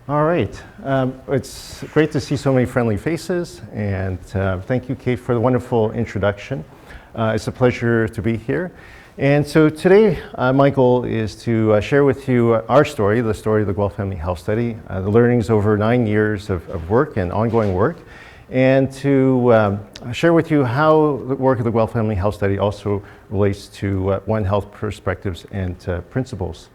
All right. It's great to see so many friendly faces, and thank you, Kate, for the wonderful introduction. It's a pleasure to be here. And so today, my goal is to share with you our story, the story of the Guelph Family Health Study, the learnings over 9 years of work and ongoing work, and to share with you how the work of the Guelph Family Health Study also relates to One Health perspectives and principles.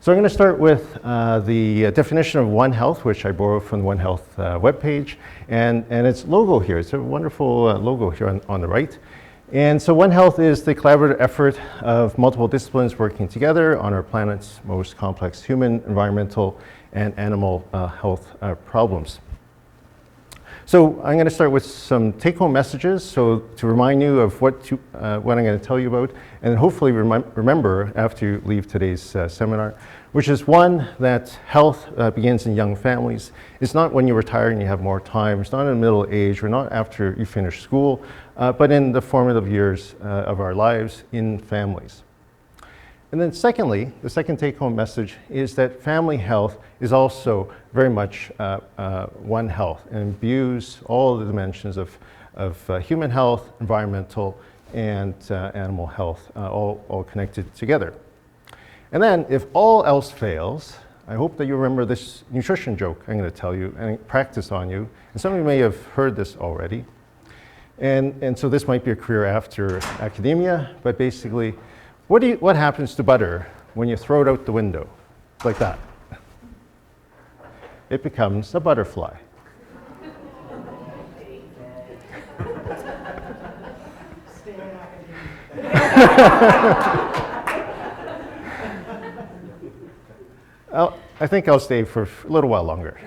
So I'm going to start with the definition of One Health, which I borrowed from the One Health webpage, and its logo here. It's a wonderful logo here on the right. And so One Health is the collaborative effort of multiple disciplines working together on our planet's most complex human, environmental, and animal health problems. So I'm going to start with some take-home messages, so to remind you of what I'm going to tell you about, and hopefully remember after you leave today's seminar, which is one, that health begins in young families. It's not when you retire and you have more time. It's not in middle age, or not after you finish school, but in the formative years of our lives in families. And then secondly, the second take-home message is that family health is also very much One Health and imbues all the dimensions of human health, environmental, and animal health, all connected together. And then if all else fails, I hope that you remember this nutrition joke I'm going to tell you and practice on you. And some of you may have heard this already. And so this might be a career after academia, but basically, what happens to butter when you throw it out the window? Like that. It becomes a butterfly. I think I'll stay for a little while longer.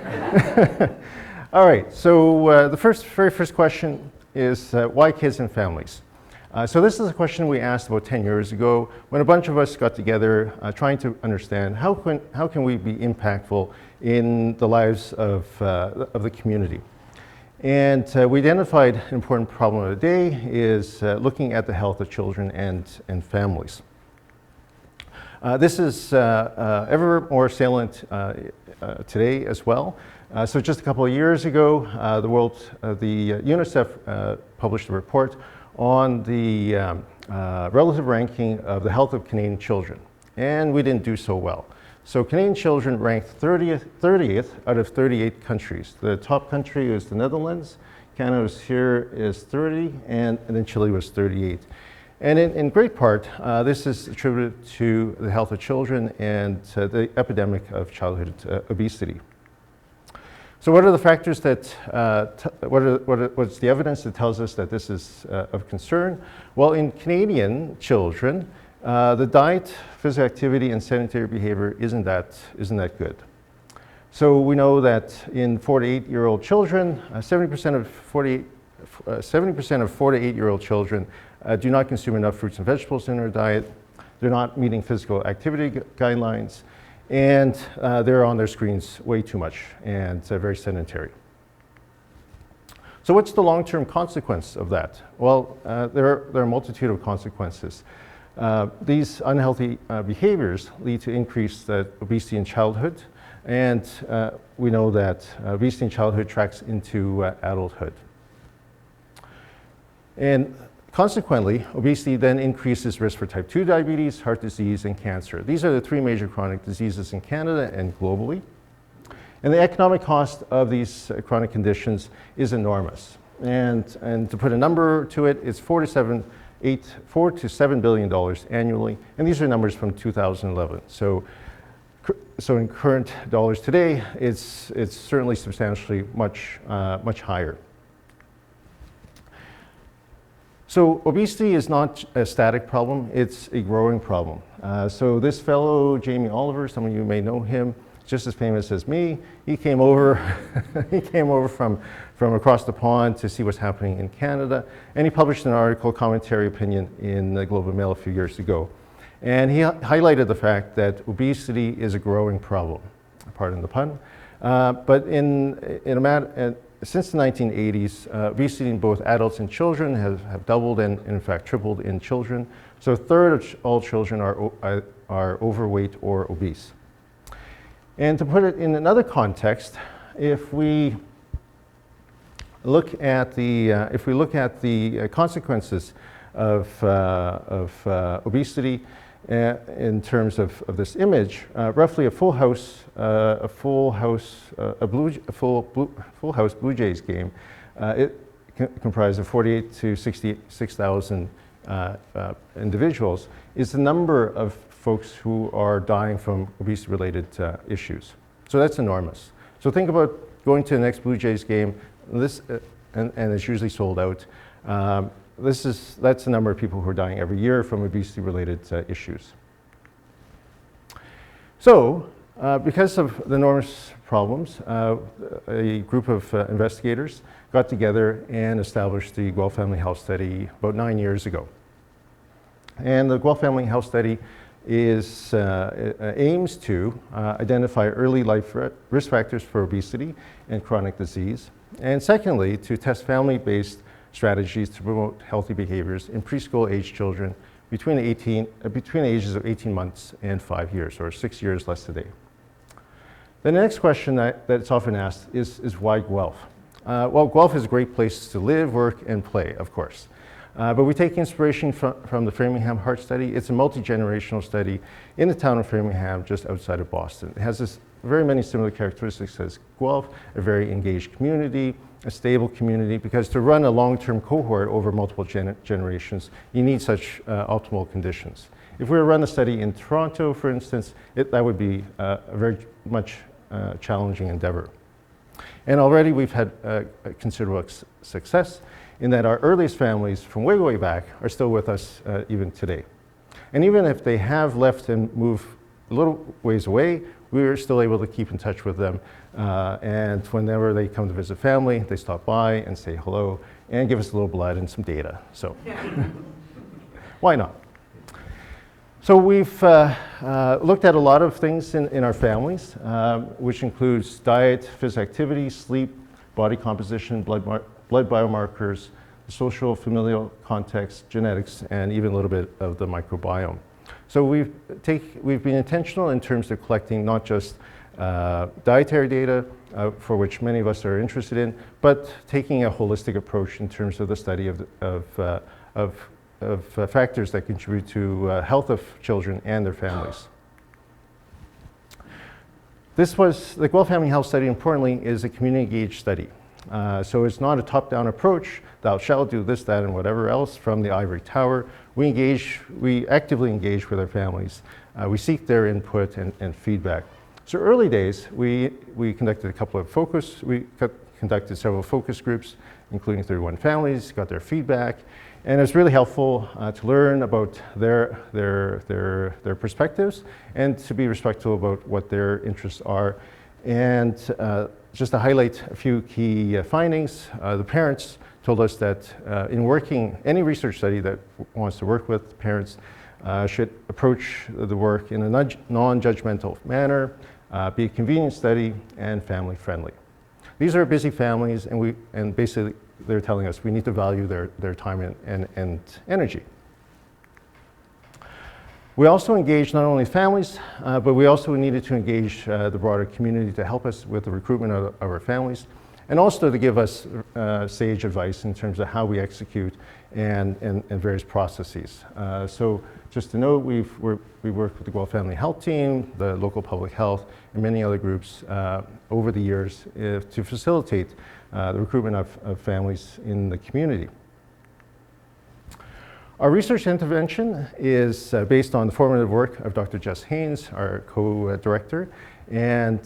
All right, so the very first question is why kids and families? So this is a question we asked about 10 years ago when a bunch of us got together trying to understand how can we be impactful in the lives of the community. And we identified an important problem of the day is looking at the health of children and families. This is ever more salient today as well. So just a couple of years ago, the UNICEF published a report on the relative ranking of the health of Canadian children, and we didn't do so well. So Canadian children ranked 30th out of 38 countries. The top country is the Netherlands, Canada is 30, and then Chile was 38. And in great part, this is attributed to the health of children and the epidemic of childhood obesity. So what are the factors that, what's the evidence that tells us that this is of concern? Well, in Canadian children, the diet, physical activity, and sedentary behavior isn't that good. So we know that in 4 to 8-year-old children, 70% of 4 to 8-year-old children do not consume enough fruits and vegetables in their diet. They're not meeting physical activity guidelines. And they're on their screens way too much and very sedentary. So what's the long-term consequence of that? Well, there are a multitude of consequences. These unhealthy behaviors lead to increased obesity in childhood, and we know that obesity in childhood tracks into adulthood. And consequently, obesity then increases risk for type 2 diabetes, heart disease, and cancer. These are the 3 major chronic diseases in Canada and globally. And the economic cost of these chronic conditions is enormous. And to put a number to it, it's $4 to $7 billion annually. And these are numbers from 2011. So in current dollars today, it's certainly substantially much higher. So obesity is not a static problem, it's a growing problem. So this fellow, Jamie Oliver, some of you may know him, just as famous as me. He came over, from across the pond to see what's happening in Canada, and he published an article, commentary opinion, in the Globe and Mail a few years ago. And he highlighted the fact that obesity is a growing problem, pardon the pun. But since the 1980s, obesity in both adults and children have doubled and in fact tripled in children. So a third of all children are overweight or obese. And to put it in another context, if we look at the consequences of obesity in terms of this image, roughly a full house Blue Jays game, it comprised of 48 to 66,000 individuals, is the number of folks who are dying from obesity-related issues. So that's enormous. So think about going to the next Blue Jays game, and it's usually sold out. That's the number of people who are dying every year from obesity-related issues. So, because of the enormous problems, a group of investigators got together and established the Guelph Family Health Study about 9 years ago. And the Guelph Family Health Study aims to identify early life risk factors for obesity and chronic disease, and secondly, to test family-based strategies to promote healthy behaviors in preschool-age children between the ages of 18 months and 5 years, or 6 years less today. The next question that's often asked is why Guelph? Well, Guelph is a great place to live, work, and play, of course. But we take inspiration from the Framingham Heart Study. It's a multi-generational study in the town of Framingham, just outside of Boston. It has very many similar characteristics as Guelph, a very engaged community, a stable community, because to run a long-term cohort over multiple generations, you need such optimal conditions. If we were to run the study in Toronto, for instance, that would be a very much challenging endeavor. And already we've had considerable success in that our earliest families from way, way back are still with us even today. And even if they have left and moved a little ways away, we're still able to keep in touch with them. And whenever they come to visit family, they stop by and say hello and give us a little blood and some data. So why not? So we've looked at a lot of things in our families, which includes diet, physical activity, sleep, body composition, blood biomarkers, social familial context, genetics, and even a little bit of the microbiome. So we've been intentional in terms of collecting not just dietary data, for which many of us are interested in, but taking a holistic approach in terms of the study of factors that contribute to health of children and their families. The Guelph Family Health Study, importantly, is a community-engaged study. So it's not a top-down approach, thou shalt do this, that, and whatever else from the ivory tower. We actively engage with our families. We seek their input and feedback. So early days, we conducted conducted several focus groups, including 31 families, got their feedback, and it was really helpful to learn about their perspectives and to be respectful about what their interests are. And just to highlight a few key findings, the parents told us that in working any research study that wants to work with parents should approach the work in a non-judgmental manner, be a convenient study, and family friendly. These are busy families, and basically they're telling us we need to value their time and energy. We also engaged not only families, but we also needed to engage the broader community to help us with the recruitment of our families, and also to give us sage advice in terms of how we execute and various processes. So just to note, we worked with the Guelph Family Health Team, the local public health, and many other groups over the years to facilitate the recruitment of families in the community. Our research intervention is based on the formative work of Dr. Jess Haynes, our co-director, and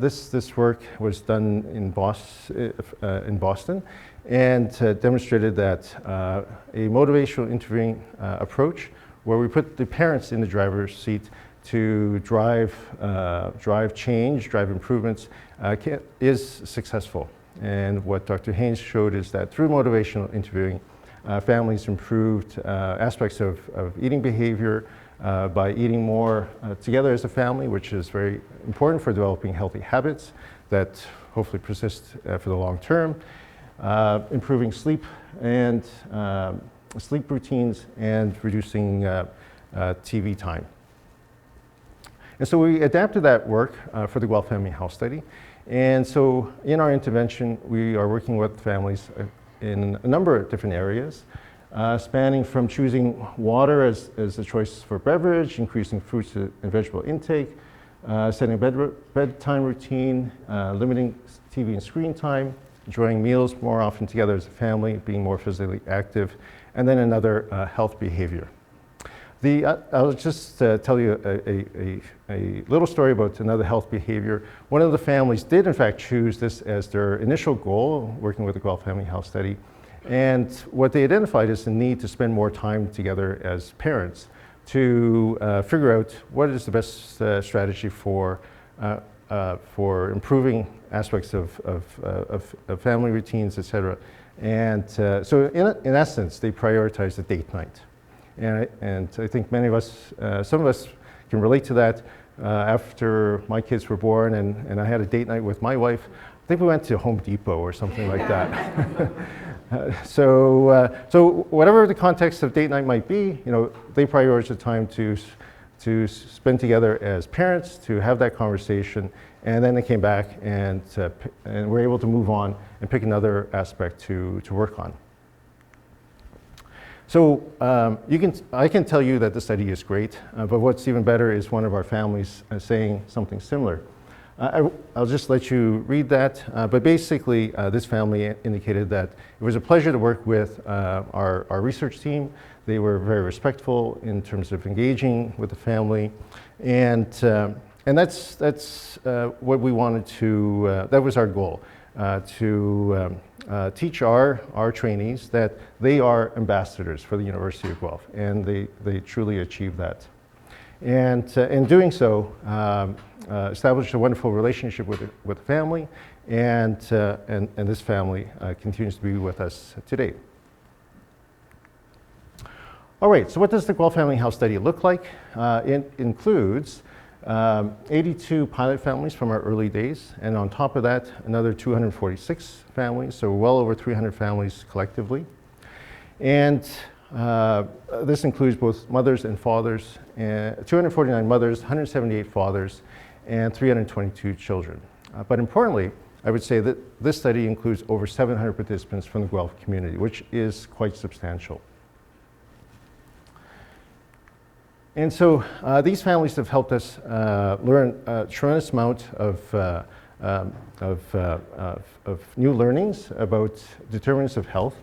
this work was done in Boston and demonstrated that a motivational interviewing approach where we put the parents in the driver's seat to drive change, drive improvements, is successful. And what Dr. Haynes showed is that through motivational interviewing, families improved aspects of eating behavior by eating more together as a family, which is very important for developing healthy habits that hopefully persist for the long term, improving sleep and sleep routines, and reducing TV time. And so we adapted that work for the Guelph Family Health Study. And so in our intervention, we are working with families in a number of different areas, spanning from choosing water as a choice for beverage, increasing fruits and vegetable intake, setting a bedtime routine, limiting TV and screen time, enjoying meals more often together as a family, being more physically active, and then another health behavior. I'll just tell you a little story about another health behavior. One of the families did in fact choose this as their initial goal, working with the Guelph Family Health Study. And what they identified is the need to spend more time together as parents to figure out what is the best strategy for improving aspects of family routines, et cetera. And so in essence, they prioritized the date night. And I think many of us, some of us can relate to that. After my kids were born and I had a date night with my wife, I think we went to Home Depot or something like that. So whatever the context of date night might be, they prioritize the time to spend together as parents, to have that conversation, and then they came back and were able to move on and pick another aspect to work on. So I can tell you that the study is great, but what's even better is one of our families saying something similar. I'll just let you read that, but basically this family indicated that it was a pleasure to work with our research team. They were very respectful in terms of engaging with the family, and that's what we wanted to, that was our goal, to teach our trainees that they are ambassadors for the University of Guelph, and they truly achieved that. And in doing so, established a wonderful relationship with the family, and this family continues to be with us today. All right, so what does the Guelph Family Health Study look like? It includes 82 pilot families from our early days, and on top of that, another 246 families, so well over 300 families collectively. And this includes both mothers and fathers, 249 mothers, 178 fathers, and 322 children. But importantly, I would say that this study includes over 700 participants from the Guelph community, which is quite substantial. And so these families have helped us learn a tremendous amount of new learnings about determinants of health.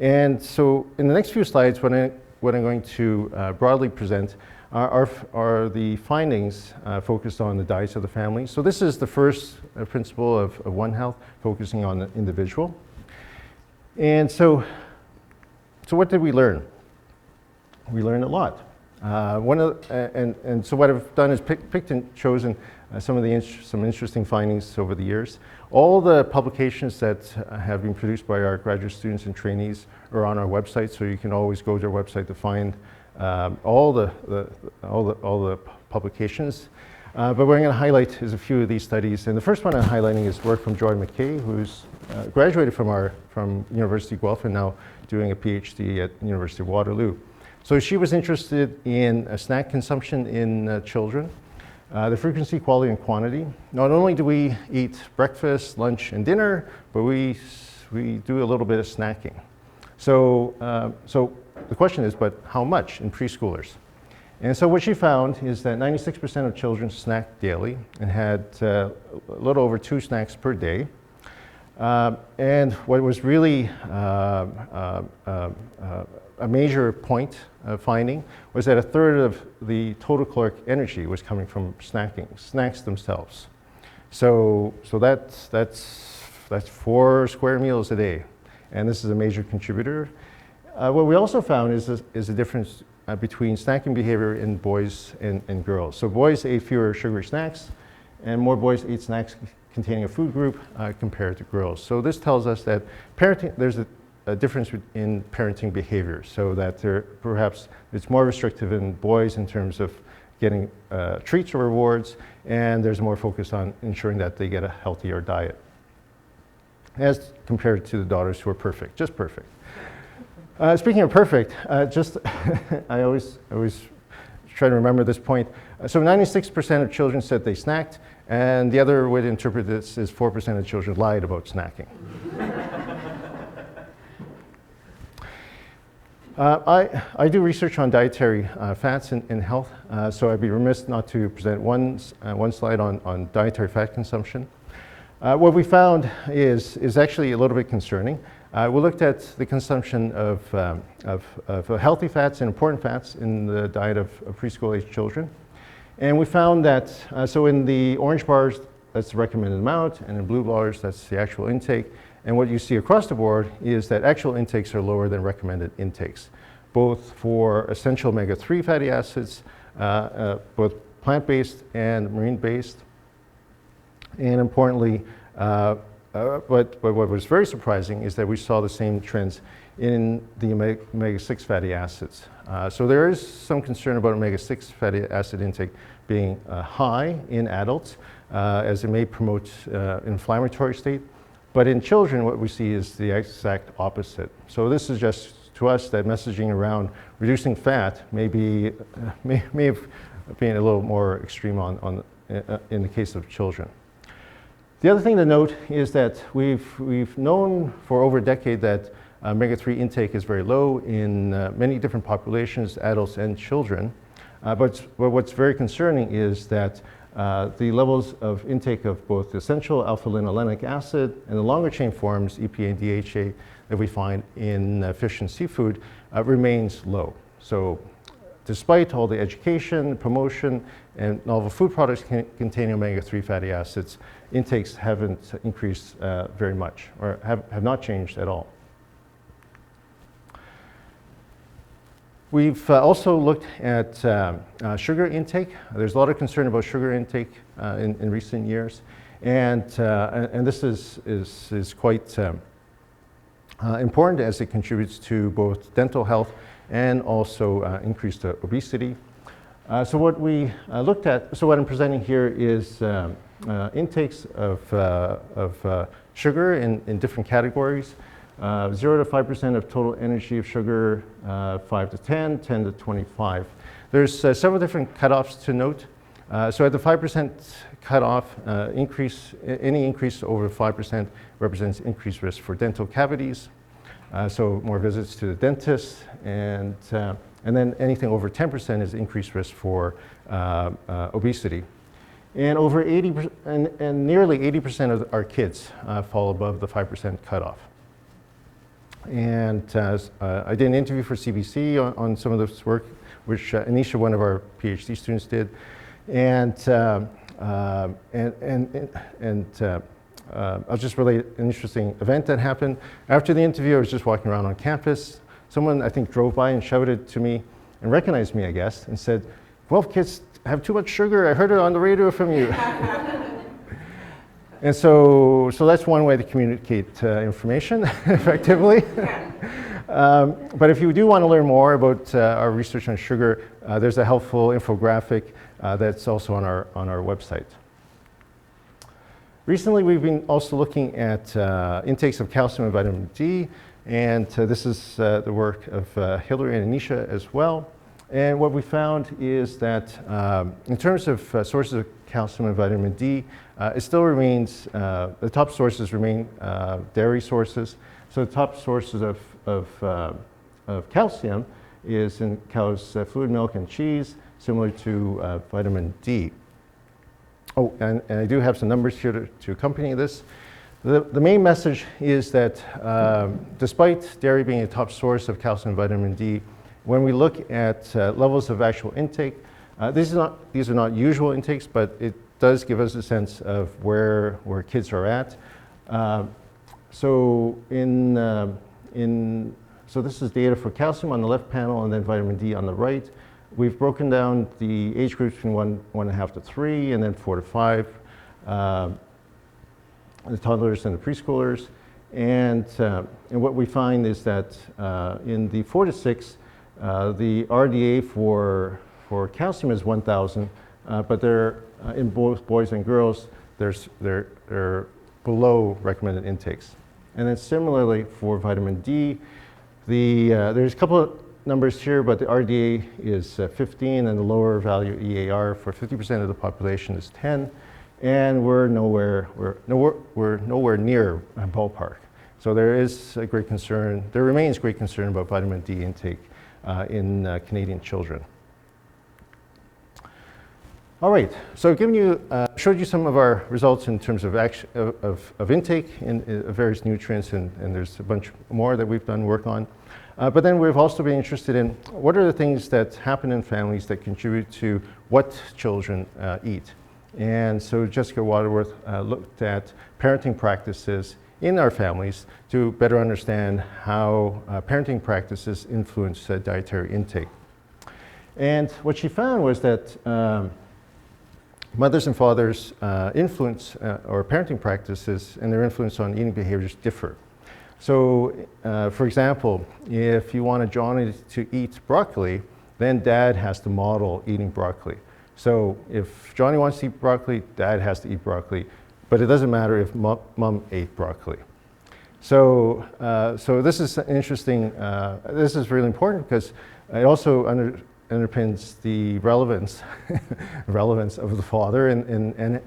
And so in the next few slides, what I'm going to broadly present are the findings focused on the diets of the family. So this is the first principle of One Health, focusing on the individual. And so what did we learn? We learned a lot. And so what I've done is picked and chosen some interesting findings over the years. All the publications that have been produced by our graduate students and trainees are on our website, so you can always go to our website to find all the publications. But what I'm going to highlight is a few of these studies, and the first one I'm highlighting is work from Joy McKay, who's graduated from University of Guelph and now doing a PhD at University of Waterloo. So she was interested in snack consumption in children, the frequency, quality, and quantity. Not only do we eat breakfast, lunch, and dinner, but we do a little bit of snacking. So the question is, but how much in preschoolers? And so what she found is that 96% of children snacked daily and had a little over 2 snacks per day. And what was really a major point of finding was that 1/3 of the total caloric energy was coming from snacks themselves. So that's 4 square meals a day, and this is a major contributor. What we also found is a difference between snacking behavior in boys and girls. So boys ate fewer sugary snacks, and more boys ate snacks containing a food group compared to girls. So this tells us that there's a difference in parenting behavior, so that perhaps it's more restrictive in boys in terms of getting treats or rewards, and there's more focus on ensuring that they get a healthier diet, as compared to the daughters who are perfect, just perfect. Speaking of perfect, I always try to remember this point. So 96% of children said they snacked, and the other way to interpret this is 4% of children lied about snacking. I do research on dietary fats in health, so I'd be remiss not to present one slide on dietary fat consumption. What we found is actually a little bit concerning. We looked at the consumption of healthy fats and important fats in the diet of preschool-age children. And we found that, so in the orange bars, that's the recommended amount, and in blue bars, that's the actual intake. And what you see across the board is that actual intakes are lower than recommended intakes, both for essential omega-3 fatty acids, both plant-based and marine-based. And importantly, what was very surprising is that we saw the same trends in the omega-6 fatty acids. So there is some concern about omega-6 fatty acid intake being high in adults, as it may promote inflammatory state. But in children, what we see is the exact opposite. So this suggests to us that messaging around reducing fat may have been a little more extreme in the case of children. The other thing to note is that we've known for over a decade that omega-3 intake is very low in many different populations, adults and children. But what's very concerning is that the levels of intake of both essential alpha-linolenic acid and the longer chain forms, EPA and DHA, that we find in fish and seafood remains low. So despite all the education, promotion, and novel food products containing omega-3 fatty acids, intakes haven't increased very much, or have not changed at all. We've also looked at sugar intake. There's a lot of concern about sugar intake in recent years, and this is quite important as it contributes to both dental health and also increased obesity. So what we looked at, so what I'm presenting here is intakes of sugar in different categories. 0 to 5% of total energy of sugar, 5 to 10, 10 to 25. There's several different cutoffs to note. So at the 5% cutoff, any increase over 5% represents increased risk for dental cavities, so more visits to the dentist, and then anything over 10% is increased risk for obesity. And over 80%, and nearly 80% of our kids fall above the 5% cutoff. And I did an interview for CBC on some of this work, which Anisha, one of our PhD students, did. And I'll just relate an interesting event that happened. After the interview, I was just walking around on campus. Someone, I think, drove by and shouted to me and recognized me, I guess, and said, "Guelph kids have too much sugar. I heard it on the radio from you." And so that's one way to communicate information effectively. But if you do want to learn more about our research on sugar, there's a helpful infographic that's also on our website. Recently, we've been also looking at intakes of calcium and vitamin D, and this is the work of Hillary and Anisha as well. And what we found is that in terms of sources of calcium and vitamin D, it still remains, the top sources remain dairy sources. So the top sources of calcium is in cow's fluid milk and cheese, similar to vitamin D. Oh, and I do have some numbers here to accompany this. The main message is that despite dairy being a top source of calcium and vitamin D, when we look at levels of actual intake, these are not usual intakes, but it does give us a sense of where kids are at. So this is data for calcium on the left panel and then vitamin D on the right. We've broken down the age groups between 1.5 to 3, and then 4 to 5, the toddlers and the preschoolers. And what we find is that in the 4 to 6, the RDA for calcium is 1,000, but they're in both boys and girls, they're below recommended intakes. And then similarly for vitamin D, there's a couple of numbers here, but the RDA is 15, and the lower value EAR for 50% of the population is 10, and we're nowhere near a ballpark. So there is a great concern. There remains great concern about vitamin D intake in Canadian children. All right, so I've showed you some of our results in terms of intake in various nutrients, and there's a bunch more that we've done work on. But then we've also been interested in what are the things that happen in families that contribute to what children eat. And so Jessica Waterworth looked at parenting practices in our families to better understand how parenting practices influence dietary intake. And what she found was that mothers and fathers' influence or parenting practices and their influence on eating behaviors differ. So, for example, if you want Johnny to eat broccoli, then dad has to model eating broccoli. So if Johnny wants to eat broccoli, dad has to eat broccoli, but it doesn't matter if mom ate broccoli. So, this is interesting. This is really important because it also underpins the relevance of the father, and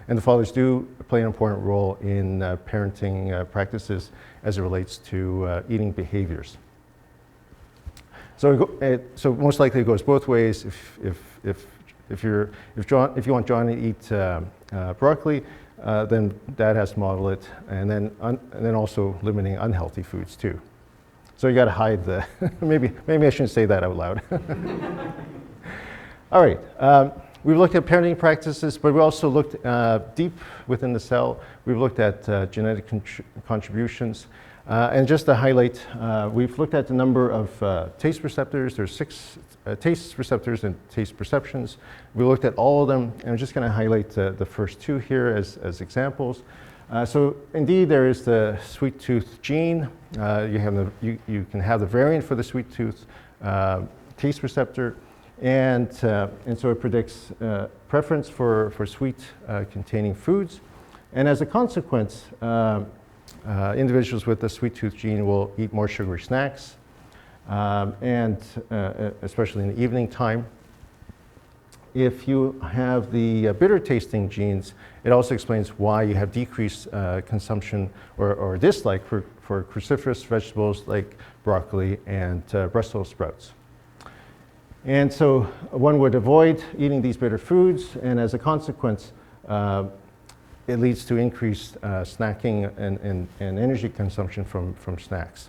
the fathers do play an important role in parenting practices as it relates to eating behaviors. So most likely it goes both ways. If you want Johnny to eat broccoli, then dad has to model it, and then also limiting unhealthy foods too. So you got to hide the maybe I shouldn't say that out loud. All right. We've looked at parenting practices, but we also looked deep within the cell. We've looked at genetic contributions. And just to highlight, we've looked at the number of taste receptors. There's 6 taste receptors and taste perceptions. We looked at all of them, and I'm just going to highlight the first 2 here as examples. So indeed, there is the sweet tooth gene. You can have the variant for the sweet tooth taste receptor. And so it predicts preference for sweet containing foods. And as a consequence, individuals with the sweet tooth gene will eat more sugary snacks, and especially in the evening time. If you have the bitter tasting genes, it also explains why you have decreased consumption or dislike for cruciferous vegetables like broccoli and Brussels sprouts. And so one would avoid eating these bitter foods, and as a consequence, it leads to increased snacking and energy consumption from snacks.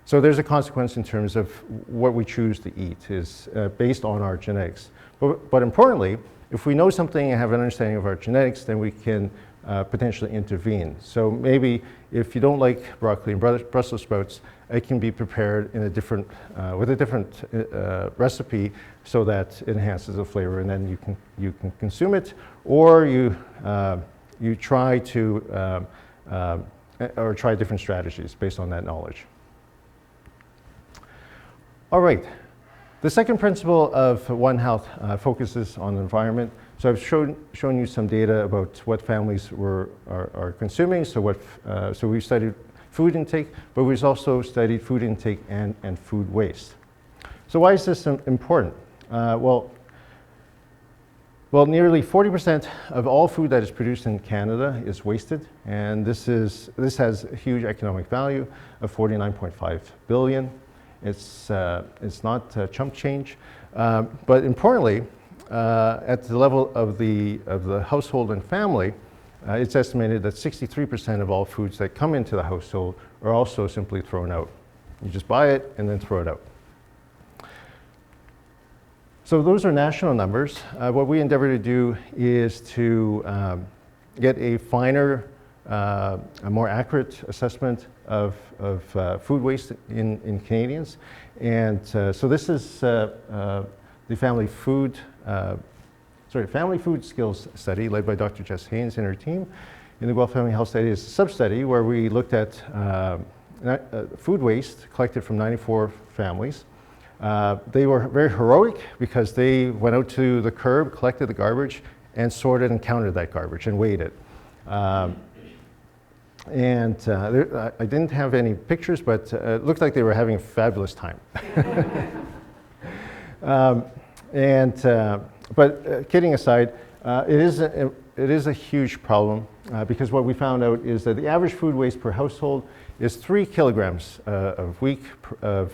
So there's a consequence in terms of what we choose to eat is based on our genetics. But importantly, if we know something and have an understanding of our genetics, then we can potentially intervene. So maybe if you don't like broccoli and Brussels sprouts, it can be prepared in with a different recipe so that it enhances the flavor, and then you can consume it, or you try try different strategies based on that knowledge. All right. The second principle of One Health focuses on the environment. So I've shown you some data about what families are consuming. So we've studied food intake, but we've also studied food intake and food waste. So why is this important? Well, nearly 40% of all food that is produced in Canada is wasted, and this has a huge economic value of $49.5 billion. It's not chump change, but importantly, at the level of the household and family, it's estimated that 63% of all foods that come into the household are also simply thrown out. You just buy it and then throw it out. So those are national numbers. What we endeavor to do is to get a finer, a more accurate assessment of food waste in Canadians. And so this is the Family Food Skills Study led by Dr. Jess Haynes and her team in the Guelph Family Health Study. Is a sub-study where we looked at food waste collected from 94 families. They were very heroic because they went out to the curb, collected the garbage, and sorted and counted that garbage and weighed it. And I didn't have any pictures, but it looked like they were having a fabulous time. But kidding aside, it is a huge problem because what we found out is that the average food waste per household is 3 kilograms of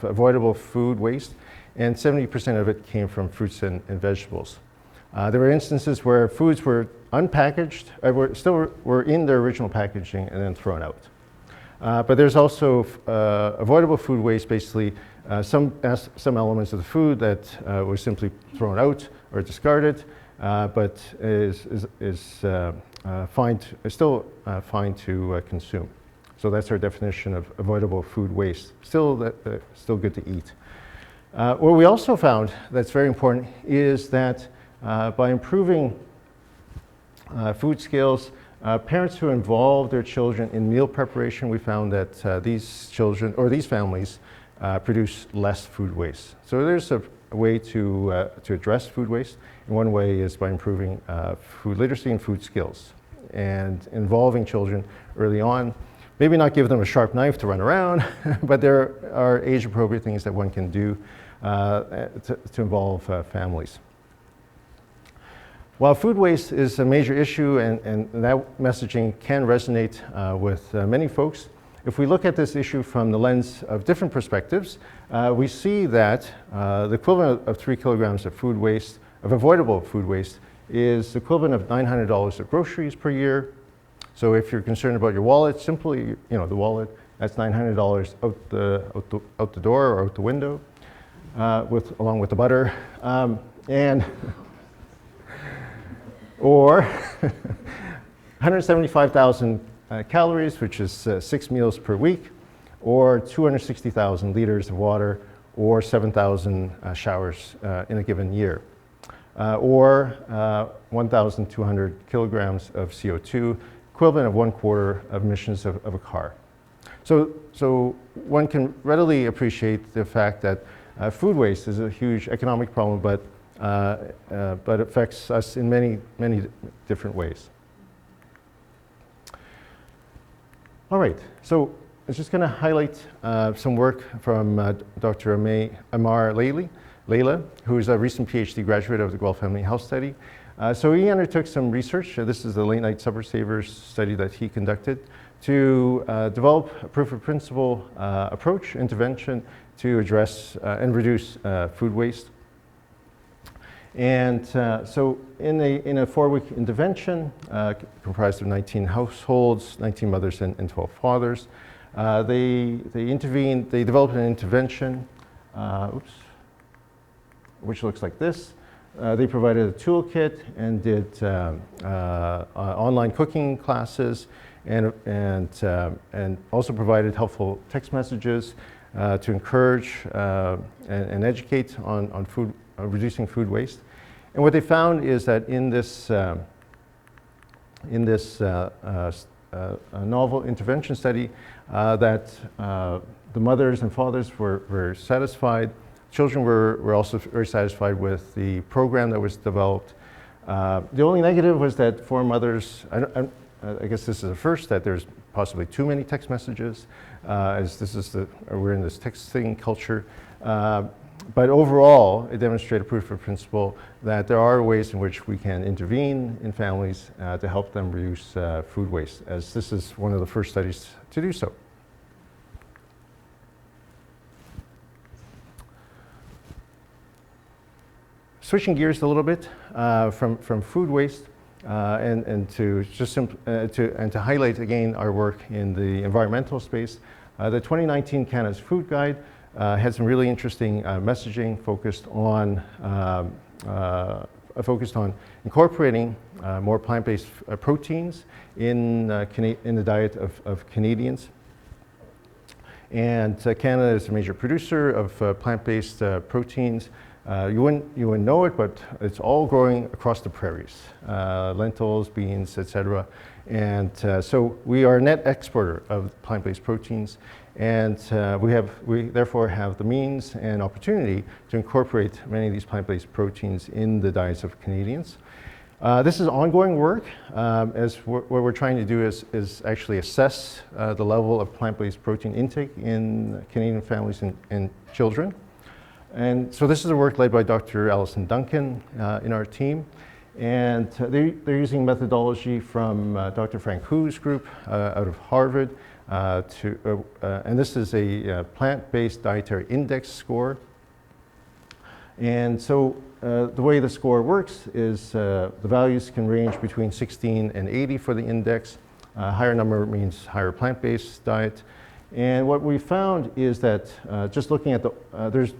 avoidable food waste, and 70% of it came from fruits and vegetables. There were instances where foods were unpackaged, were in their original packaging and then thrown out. But there's also avoidable food waste, basically some elements of the food that were simply thrown out or discarded, but is still fine to consume. So that's our definition of avoidable food waste. Still good to eat. What we also found that's very important is that by improving food skills, parents who involve their children in meal preparation, we found that these children or these families produce less food waste. So there's a way to address food waste, and one way is by improving food literacy and food skills and involving children early on. Maybe not give them a sharp knife to run around, but there are age-appropriate things that one can do to involve families. While food waste is a major issue and that messaging can resonate with many folks, if we look at this issue from the lens of different perspectives, we see that the equivalent of 3 kilograms of food waste, of avoidable food waste, is equivalent of $900 of groceries per year. So if you're concerned about your wallet, simply, the wallet, that's $900 out the door or out the window, along with the butter, or 175,000 calories, which is 6 meals per week, or 260,000 liters of water, or 7,000 showers in a given year, or 1,200 kilograms of CO2, equivalent of 1/4 of emissions of a car. So one can readily appreciate the fact that food waste is a huge economic problem, but affects us in many, many different ways. All right, so I'm just going to highlight some work from Dr. Amar Layla, who is a recent PhD graduate of the Guelph Family Health Study. So he undertook some research. This is the late night supper savers study that he conducted to develop a proof of principle approach, intervention to address and reduce food waste. And so in a 4-week intervention comprised of 19 households, 19 mothers and 12 fathers, they developed an intervention, which looks like this. They provided a toolkit and did online cooking classes and also provided helpful text messages to encourage and educate on reducing food waste. And what they found is that in this novel intervention study, that the mothers and fathers were satisfied. Children were also very satisfied with the program that was developed. The only negative was that for mothers, I guess this is the first, that there's possibly too many text messages, as we're in this texting culture. But overall, it demonstrated proof of principle that there are ways in which we can intervene in families to help them reduce food waste, as this is one of the first studies to do so. Switching gears a little bit from food waste and to highlight again our work in the environmental space, the 2019 Canada's Food Guide had some really interesting messaging focused on incorporating more plant-based proteins in the diet of Canadians. And Canada is a major producer of plant-based proteins. You wouldn't know it, but it's all growing across the prairies, lentils, beans, etc. And so we are a net exporter of plant-based proteins, and we therefore have the means and opportunity to incorporate many of these plant-based proteins in the diets of Canadians. This is ongoing work, as what we're trying to do is actually assess the level of plant-based protein intake in Canadian families and children. And so this is a work led by Dr. Alison Duncan in our team. And they're using methodology from Dr. Frank Hu's group out of Harvard. And this is a plant-based dietary index score. And so the way the score works is the values can range between 16 and 80 for the index. Higher number means higher plant-based diet. And what we found is that just looking at there's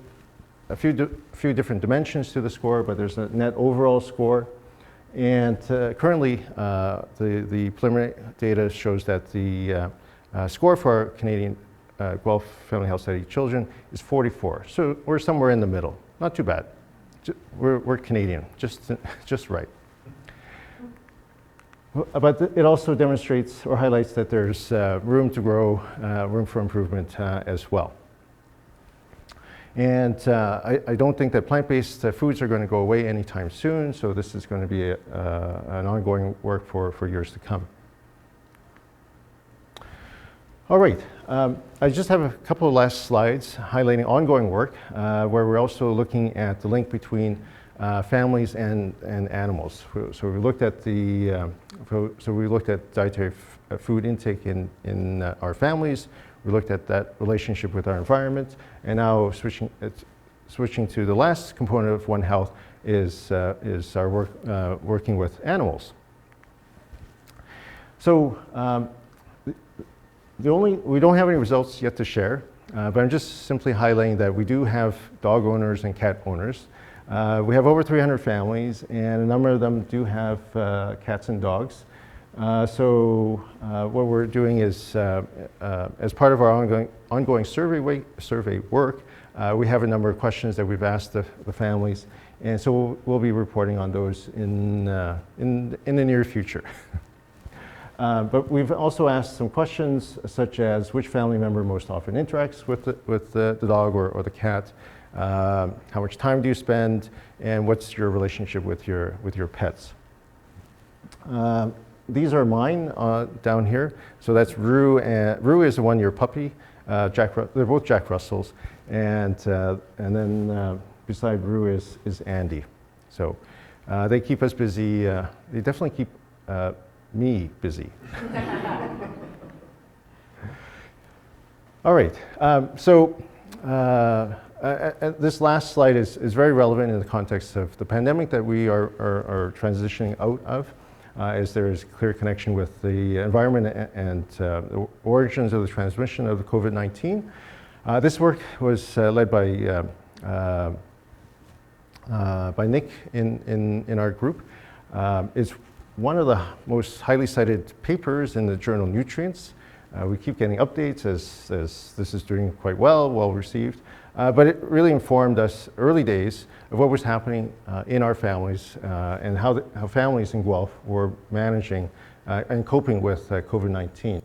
a few different dimensions to the score, but there's a net overall score. And currently, the preliminary data shows that the score for our Canadian Guelph Family Health Study children is 44. So we're somewhere in the middle. Not too bad. We're Canadian, just right. But it also demonstrates or highlights that there's room to grow, room for improvement as well. And I don't think that plant-based foods are going to go away anytime soon, so this is going to be an ongoing work for years to come. All right, I just have a couple of last slides highlighting ongoing work where we're also looking at the link between families and animals. So we looked at dietary food intake in our families. We looked at that relationship with our environment, and now switching to the last component of One Health is our work working with animals. So we don't have any results yet to share, but I'm just simply highlighting that we do have dog owners and cat owners. We have over 300 families, and a number of them do have cats and dogs. So what we're doing is, as part of our ongoing survey work, we have a number of questions that we've asked the families, and so we'll be reporting on those in the near future. But we've also asked some questions such as which family member most often interacts with the dog or the cat, how much time do you spend, and what's your relationship with your pets. These are mine down here. So that's Rue. Rue is the 1-year puppy. They're both Jack Russells, and then beside Rue is Andy. So they keep us busy. They definitely keep me busy. All right. This last slide is very relevant in the context of the pandemic that we are transitioning out of. As there is clear connection with the environment and the origins of the transmission of the COVID-19. This work was led by Nick in our group. It's one of the most highly cited papers in the journal Nutrients. We keep getting updates as this is doing quite well received. But it really informed us early days of what was happening in our families and how families in Guelph were managing and coping with COVID-19.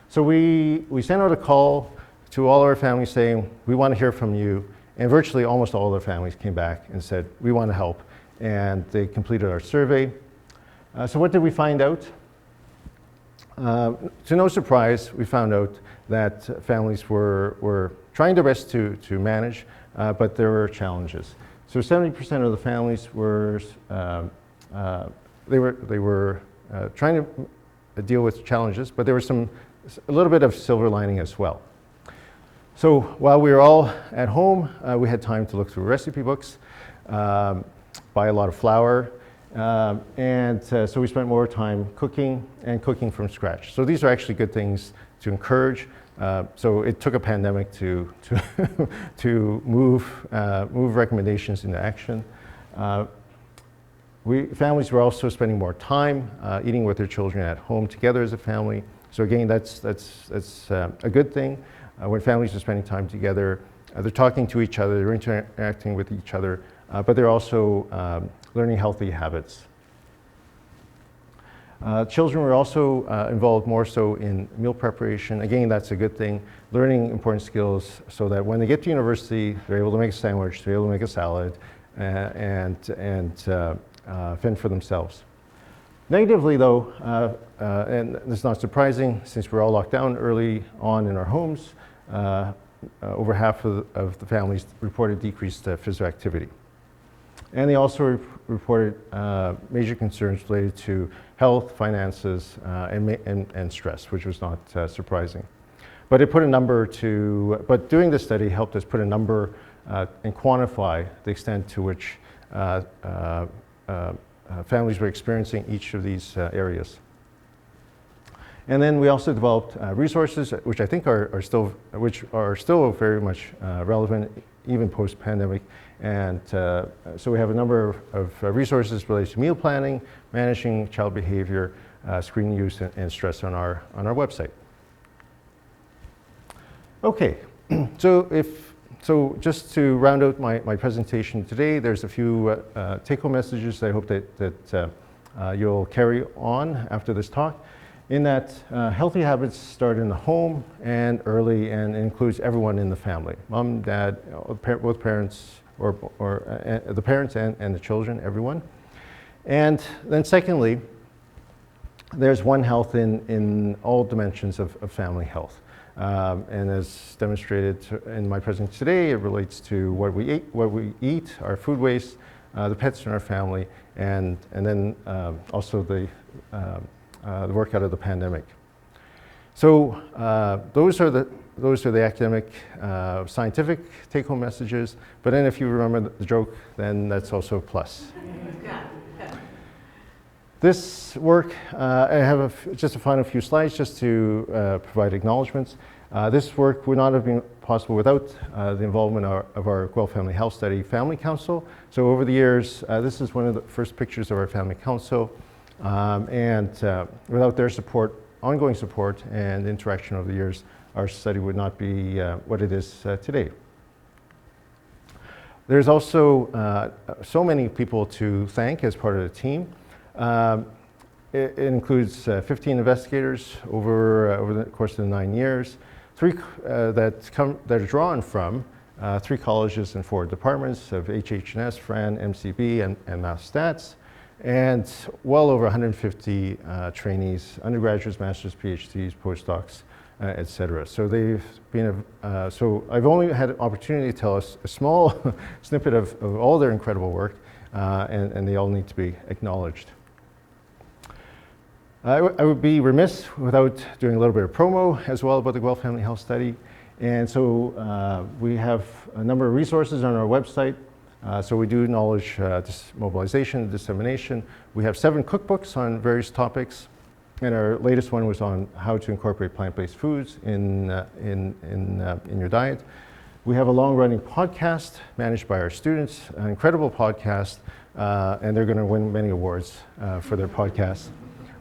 So we sent out a call to all our families saying, we want to hear from you. And virtually almost all of their families came back and said, we want to help. And they completed our survey. So what did we find out? To no surprise, we found out that families were trying their best to manage, but there were challenges. So 70% of the families were trying to deal with challenges, but there was a little bit of silver lining as well. So while we were all at home, we had time to look through recipe books, buy a lot of flour, and so we spent more time cooking from scratch. So these are actually good things to encourage. So it took a pandemic to move recommendations into action. Families were also spending more time eating with their children at home together as a family. So again, that's a good thing. When families are spending time together, they're talking to each other, they're interacting with each other, but they're also learning healthy habits. Children were also involved more so in meal preparation. Again, that's a good thing. Learning important skills so that when they get to university, they're able to make a sandwich, they're able to make a salad, and fend for themselves. Negatively, though, and this is not surprising since we're all locked down early on in our homes, over half of the families reported decreased physical activity. And they also reported major concerns related to health, finances, and stress, which was not surprising. But but doing this study helped us put a number and quantify the extent to which families were experiencing each of these areas. And then we also developed resources which I think are still very much relevant even post-pandemic. And so we have a number of resources related to meal planning, managing child behavior, screen use, and stress on our website. Okay, so just to round out my presentation today, there's a few take-home messages I hope that you'll carry on after this talk. In that healthy habits start in the home and early, and includes everyone in the family, mom, dad, both parents, or the parents and the children, everyone. And then secondly, there's One Health in all dimensions of family health. And as demonstrated in my presentation today, it relates to what we eat, our food waste, the pets in our family, and then also the work out of the pandemic. So those are the academic, scientific take-home messages. But then, if you remember the joke, then that's also a plus. This work, I have just a final few slides just to provide acknowledgements. This work would not have been possible without the involvement of our Guelph Family Health Study Family Council. So over the years, this is one of the first pictures of our Family Council. And without their support, ongoing support and interaction over the years, our study would not be what it is today. There's also so many people to thank as part of the team. It includes 15 investigators over the course of the 9 years, that are drawn from 3 colleges and 4 departments of HH&S, FRAN, MCB, and Math Stats, and well over 150 trainees, undergraduates, masters, PhDs, postdocs, etc. So they've been, so I've only had an opportunity to tell us a small snippet of all their incredible work, and they all need to be acknowledged. I would be remiss without doing a little bit of promo as well about the Guelph Family Health Study. And so we have a number of resources on our website. So we do knowledge mobilization and dissemination. We have 7 cookbooks on various topics. And our latest one was on how to incorporate plant-based foods in your diet. We have a long-running podcast managed by our students, an incredible podcast, and they're going to win many awards for their podcast.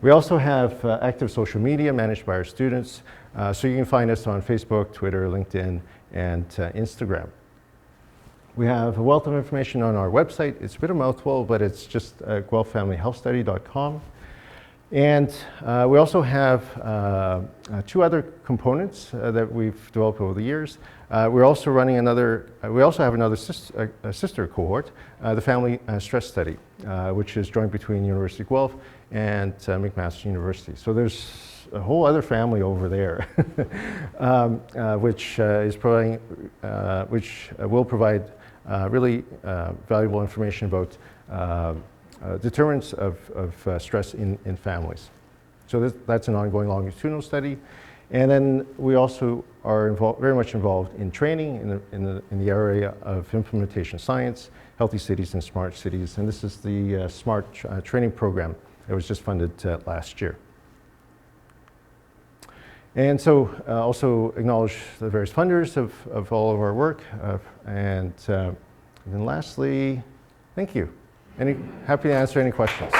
We also have active social media managed by our students, so you can find us on Facebook, Twitter, LinkedIn, and Instagram. We have a wealth of information on our website. It's a bit of a mouthful, but it's just guelphfamilyhealthstudy.com. And we also have 2 other components that we've developed over the years. We're also running we also have another sister cohort, the Family Stress Study, which is joint between University of Guelph and McMaster University. So there's a whole other family over there, which will provide really valuable information about determinants of stress in families. So that's an ongoing longitudinal study. And then we also are very much involved in training in the area of implementation science, healthy cities and smart cities. And this is the SMART training program that was just funded last year. And so also acknowledge the various funders of all of our work. And then lastly, thank you. Happy to answer any questions.